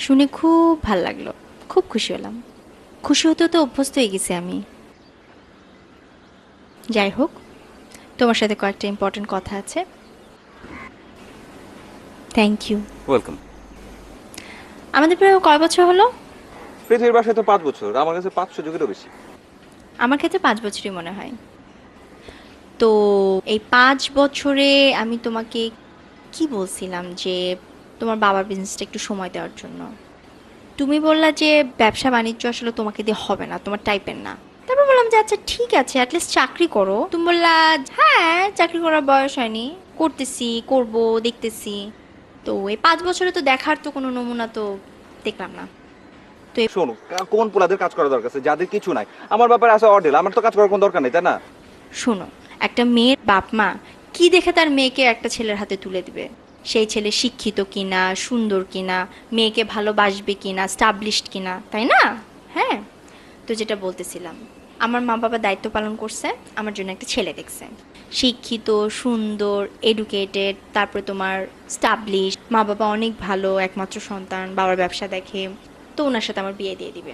শুনে খুব ভাল লাগলো, খুব খুশি হলাম। খুশি হতে তো অভ্যস্ত হয়ে গেছি আমি। যাই হোক, তোমার সাথে কয়েকটা ইম্পর্টেন্ট কথা আছে। Thank you. ওয়েলকাম। আমাদের প্রায় কয় বছর হলো? পৃথিবীর বাসায় তো 5 বছর, আমার কাছে 500 যুগেরও বেশি। আমার ক্ষেত্রে 5 বছরই মনে হয়। তো এই 5 বছরে আমি তোমাকে কি বলছিলাম যে তোমার বাবার বিজনেসটা একটু সময় দেওয়ার জন্য। তুমি বললা যে ব্যবসা বাণিজ্য আসলে তোমাকে দিয়ে হবে না, তোমার টাইপের না। তারপর বললাম যে আচ্ছা ঠিক আছে, অ্যাটলিস্ট চাকরি করো। তুমি বললা হ্যাঁ, চাকরি করার বয়স হয়নি, করতেছি, করব, দেখতেছি। তো এই 5 বছরে তো দেখার তো কোনো নমুনা তো দেখলাম না। তো শোনো, কোন পোলাদের কাজ করা দরকার আছে যাদের কিছু নাই? আমার ব্যাপারে আছে অর্ডেল, আমার তো কাজ করার কোনো দরকার নেই, তাই না? শোনো, একটা মেয়ের বাপ মা কি দেখে তার মেয়েকে একটা ছেলের হাতে তুলে দিবে? সেই ছেলে শিক্ষিত কিনা, সুন্দর কিনা, মেয়েকে ভালোবাসবে কিনা, স্টাবলিশড কিনা, তাই না? হ্যাঁ। তো যেটা বলতেছিলাম, আমার মা বাবা দায়িত্ব পালন করছে, আমার জন্য একটা ছেলে দেখছে, শিক্ষিত, সুন্দর, এডুকেটেড, তারপরে তোমার স্টাবলিশড, মা বাবা অনেক ভালো, একমাত্র সন্তান, বাবার ব্যবসা দেখে। তো ওনার সাথে আমার বিয়ে দিয়ে দিবে।